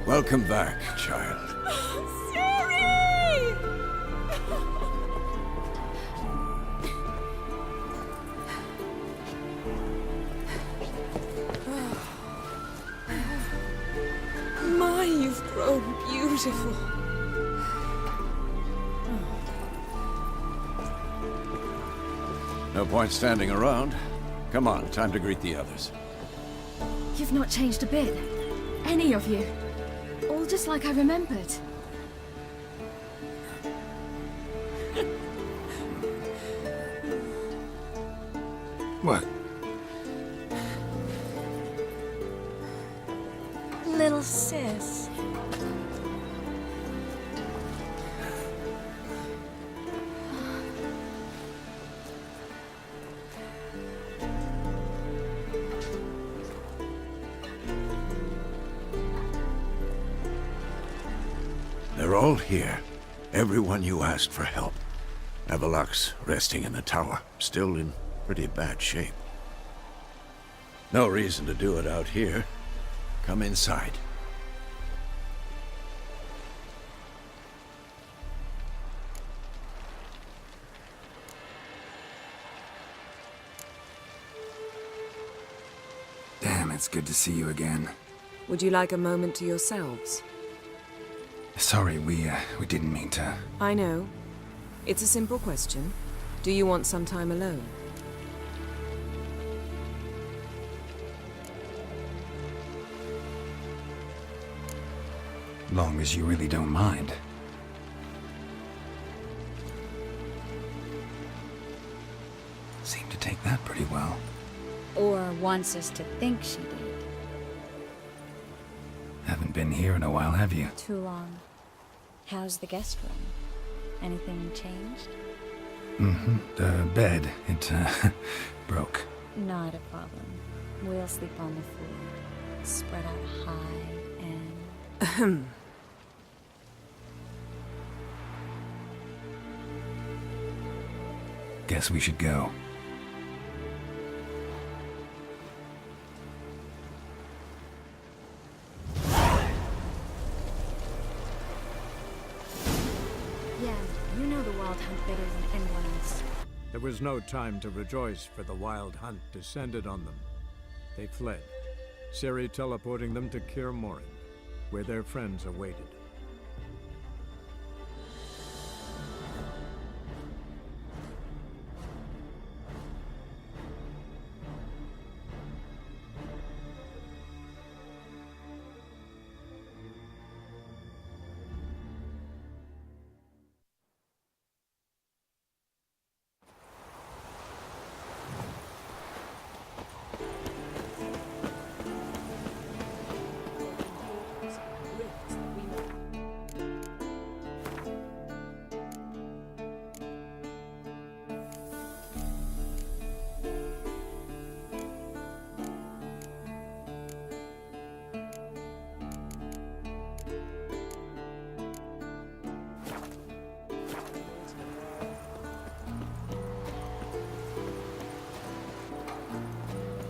Welcome back, child. Siri! My, you've grown beautiful. No point standing around. Come on, time to greet the others. You've not changed a bit. Any of you. All just like I remembered. What? Little sis. They're all here. Everyone you asked for help. Avalok's resting in the tower, still in pretty bad shape. No reason to do it out here. Come inside. Damn, it's good to see you again. Would you like a moment to yourselves? Sorry, we didn't mean to... I know. It's a simple question. Do you want some time alone? Long as you really don't mind. Seemed to take that pretty well. Or wants us to think she did. Haven't been here in a while, have you? Too long. How's the guest room? Anything changed? Mm-hmm. The bed, it, broke. Not a problem. We'll sleep on the floor. Spread out high and... Ahem. Guess we should go. Yeah, you know the Wild Hunt better than anyone else. There was no time to rejoice, for the Wild Hunt descended on them. They fled, Ciri teleporting them to Kaer Morhen, where their friends awaited.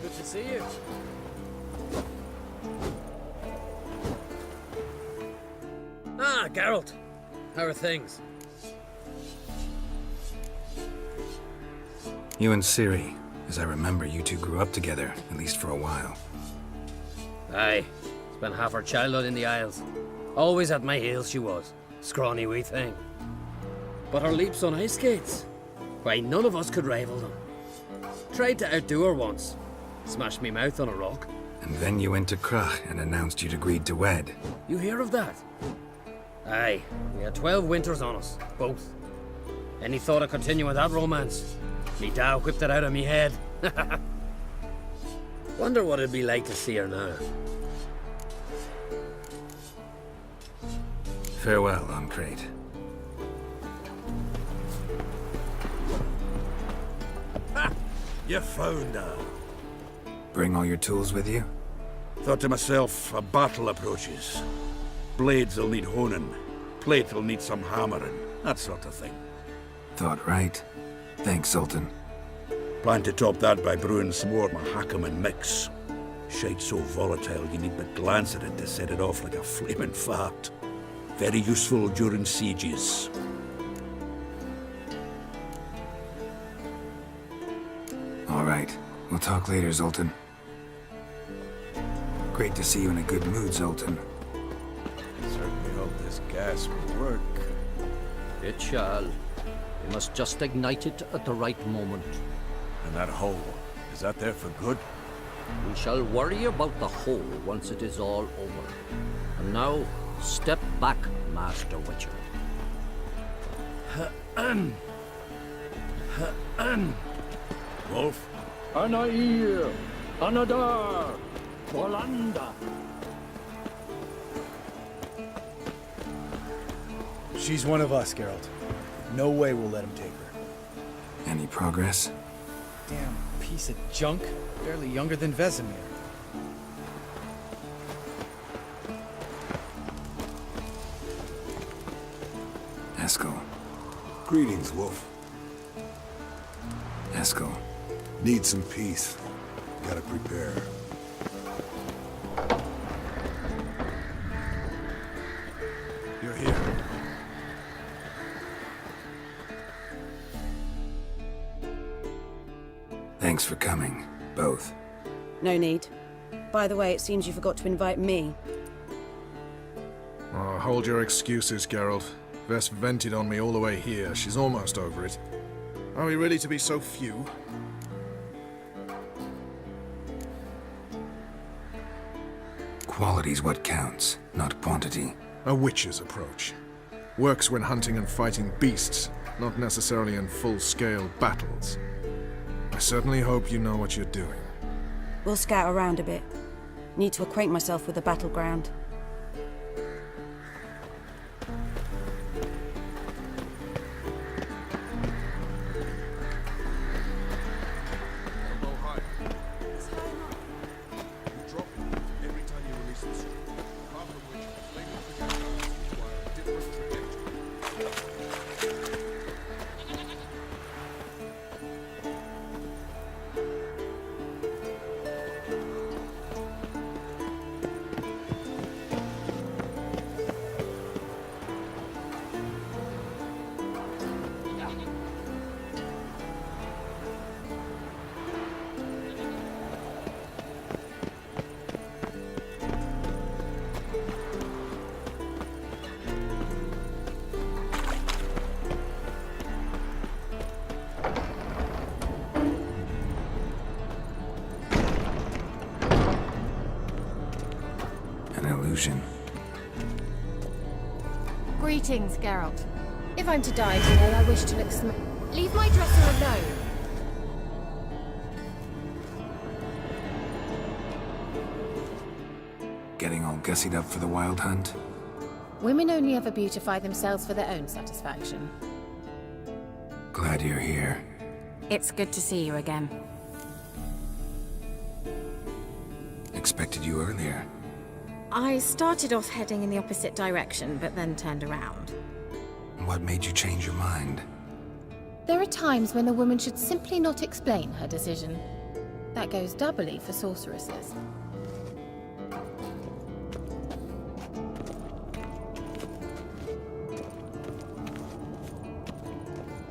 Good to see you. Ah, Geralt. How are things? You and Ciri. As I remember, you two grew up together, at least for a while. Aye. Spent half her childhood in the Isles. Always at my heels she was. Scrawny wee thing. But her leaps on ice skates. Why, none of us could rival them. Tried to outdo her once. Smashed me mouth on a rock. And then you went to Krach and announced you'd agreed to wed. You hear of that? Aye. We had 12 winters on us. Both. Any thought of continuing that romance? Me Dow whipped it out of me head. Wonder what it'd be like to see her now. Farewell, Ancrate. You found her. Bring all your tools with you? Thought to myself, a battle approaches. Blades will need honing. Plate will need some hammering. That sort of thing. Thought right. Thanks, Sultan. Plan to top that by brewing some more Mahakaman mix. Shite so volatile you need but glance at it to set it off like a flaming fart. Very useful during sieges. All right. We'll talk later, Zoltan. Great to see you in a good mood, Zoltan. Certainly hope this gas will work. It shall. We must just ignite it at the right moment. And that hole, is that there for good? We shall worry about the hole once it is all over. And now, step back, Master Witcher. Wolf? Anair! Anadar! Bolanda! She's one of us, Geralt. No way we'll let him take her. Any progress? Damn piece of junk. Barely younger than Vesemir. Eskel. Greetings, Wolf. Eskel. Need some peace. Gotta prepare. You're here. Thanks for coming, both. No need. By the way, it seems you forgot to invite me. Oh, hold your excuses, Geralt. Vess vented on me all the way here. She's almost over it. Are we really to be so few? Quality's what counts, not quantity. A witch's approach. Works when hunting and fighting beasts, not necessarily in full-scale battles. I certainly hope you know what you're doing. We'll scout around a bit. Need to acquaint myself with the battleground. Greetings, Geralt. If I'm to die today, I wish to look Leave my dresser alone. Getting all gussied up for the wild hunt? Women only ever beautify themselves for their own satisfaction. Glad you're here. It's good to see you again. Expected you earlier. I started off heading in the opposite direction, but then turned around. What made you change your mind? There are times when a woman should simply not explain her decision. That goes doubly for sorceresses.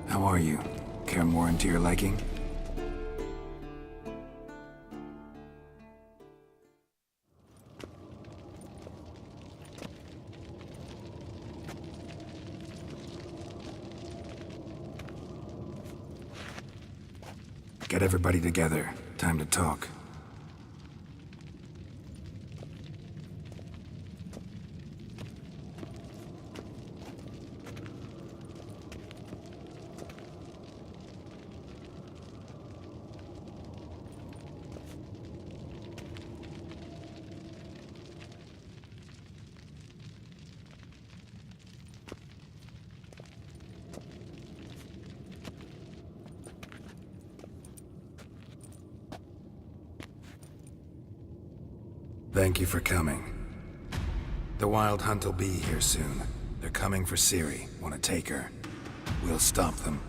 How are you? Care more into your liking? Get everybody together. Time to talk. Thank you for coming. The Wild Hunt will be here soon. They're coming for Ciri. Want to take her? We'll stop them.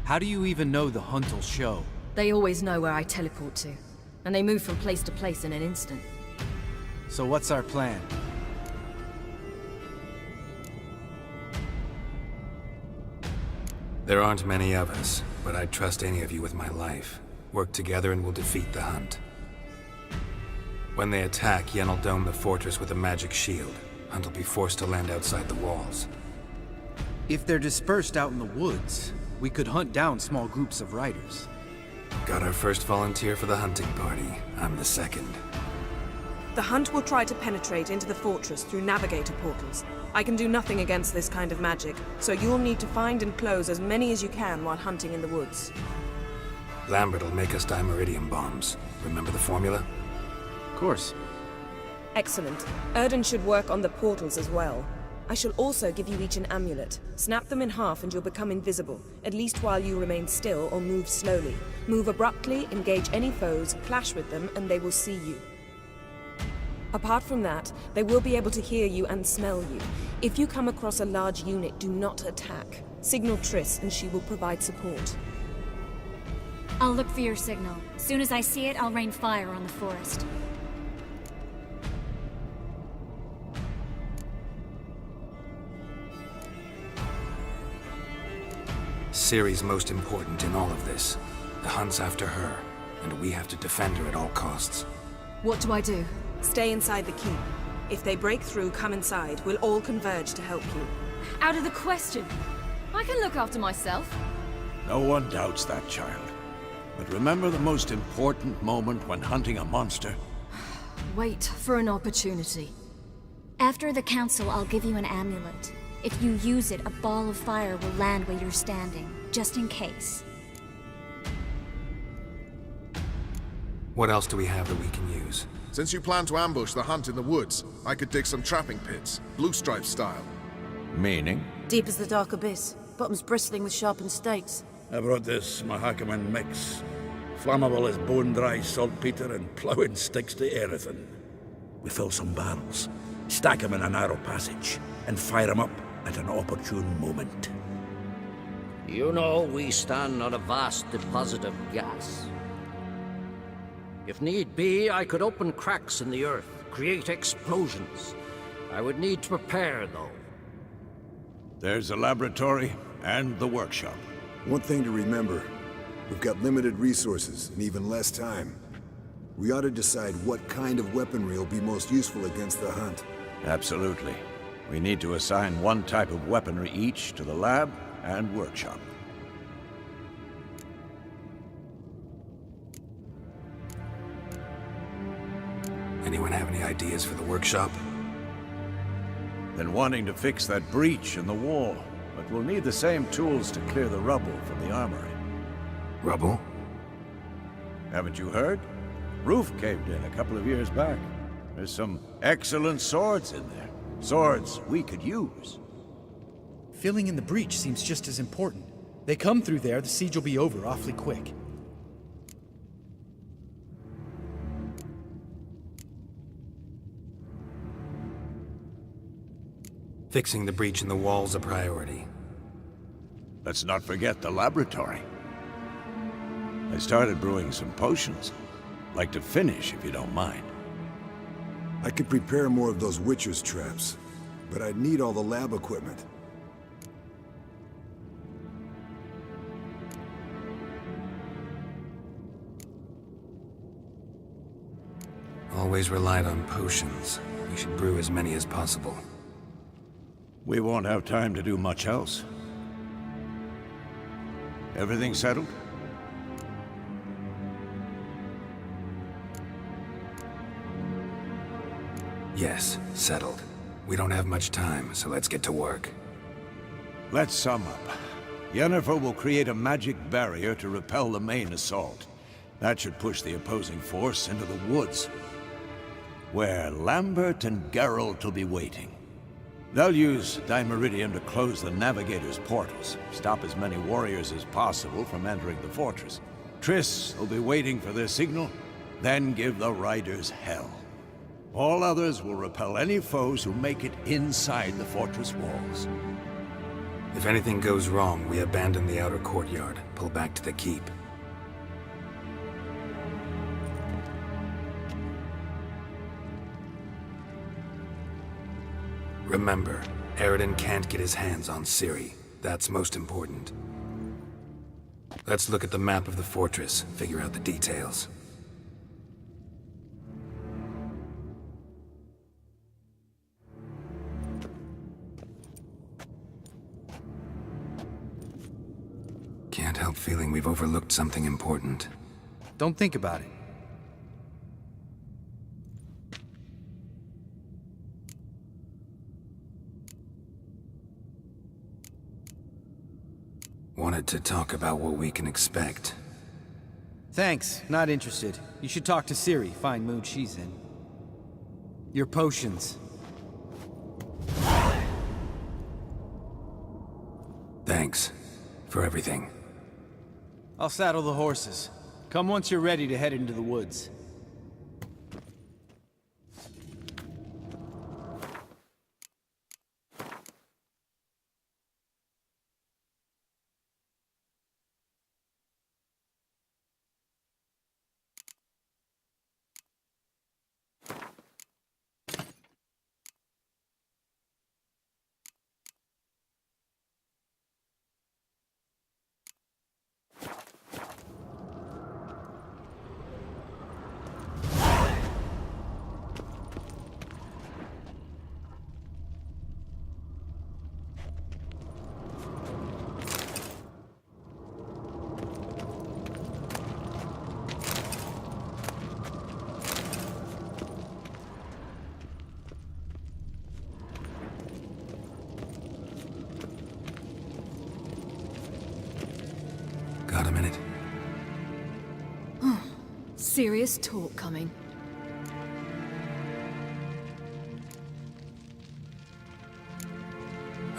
How do you even know the hunt will show? They always know where I teleport to, and they move from place to place in an instant. So what's our plan? There aren't many of us, but I'd trust any of you with my life. Work together and we'll defeat the Hunt. When they attack, Yen will dome the fortress with a magic shield. Hunt will be forced to land outside the walls. If they're dispersed out in the woods, we could hunt down small groups of riders. Got our first volunteer for the hunting party. I'm the second. The Hunt will try to penetrate into the fortress through navigator portals. I can do nothing against this kind of magic, so you'll need to find and close as many as you can while hunting in the woods. Lambert will make us dimeridium bombs. Remember the formula? Of course. Excellent. Erden should work on the portals as well. I shall also give you each an amulet. Snap them in half and you'll become invisible, at least while you remain still or move slowly. Move abruptly, engage any foes, clash with them, and they will see you. Apart from that, they will be able to hear you and smell you. If you come across a large unit, do not attack. Signal Triss and she will provide support. I'll look for your signal. As soon as I see it, I'll rain fire on the forest. Ciri's most important in all of this. The Hunt's after her, and we have to defend her at all costs. What do I do? Stay inside the keep. If they break through, come inside. We'll all converge to help you. Out of the question. I can look after myself. No one doubts that, child. But remember the most important moment when hunting a monster? Wait for an opportunity. After the council, I'll give you an amulet. If you use it, a ball of fire will land where you're standing, just in case. What else do we have that we can use? Since you plan to ambush the Hunt in the woods, I could dig some trapping pits, blue stripe style. Meaning? Deep as the dark abyss, bottoms bristling with sharpened stakes. I brought this Mahakaman mix. Flammable as bone-dry saltpeter and ploughing sticks to everything. We fill some barrels, stack them in a narrow passage, and fire them up at an opportune moment. You know, we stand on a vast deposit of gas. If need be, I could open cracks in the earth, create explosions. I would need to prepare, though. There's the laboratory and the workshop. One thing to remember, we've got limited resources and even less time. We ought to decide what kind of weaponry will be most useful against the Hunt. Absolutely. We need to assign one type of weaponry each to the lab and workshop. Anyone have any ideas for the workshop? Been wanting to fix that breach in the wall, but we'll need the same tools to clear the rubble from the armory. Rubble? Haven't you heard? Roof caved in a couple of years back. There's some excellent swords in there. Swords we could use. Filling in the breach seems just as important. They come through there, the siege will be over awfully quick. Fixing the breach in the wall's a priority. Let's not forget the laboratory. I started brewing some potions. Like to finish, if you don't mind. I could prepare more of those Witcher's traps, but I'd need all the lab equipment. Always relied on potions. We should brew as many as possible. We won't have time to do much else. Everything settled? Yes, settled. We don't have much time, so let's get to work. Let's sum up. Yennefer will create a magic barrier to repel the main assault. That should push the opposing force into the woods, where Lambert and Geralt will be waiting. They'll use dimeridium to close the navigator's portals, stop as many warriors as possible from entering the fortress. Triss will be waiting for their signal, then give the riders hell. All others will repel any foes who make it inside the fortress walls. If anything goes wrong, we abandon the outer courtyard, pull back to the keep. Remember, Eridan can't get his hands on Ciri. That's most important. Let's look at the map of the fortress, figure out the details. Can't help feeling we've overlooked something important. Don't think about it. Wanted to talk about what we can expect. Thanks, not interested. You should talk to Ciri, fine mood she's in. Your potions. Thanks for everything. I'll saddle the horses. Come once you're ready to head into the woods. Got a minute? Serious talk coming.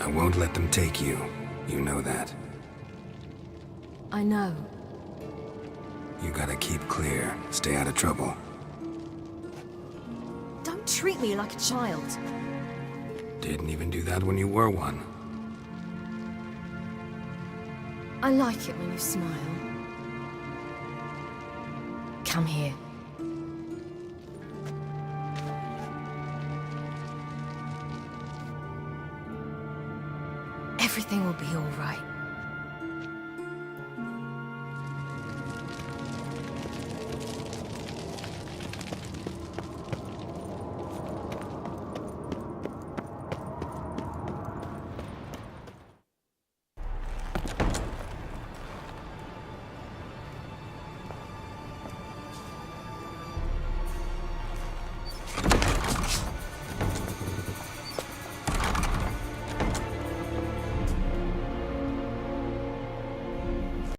I won't let them take you. You know that. I know. You gotta keep clear. Stay out of trouble. Don't treat me like a child. Didn't even do that when you were one. I like it when you smile. Come here. Everything will be all right.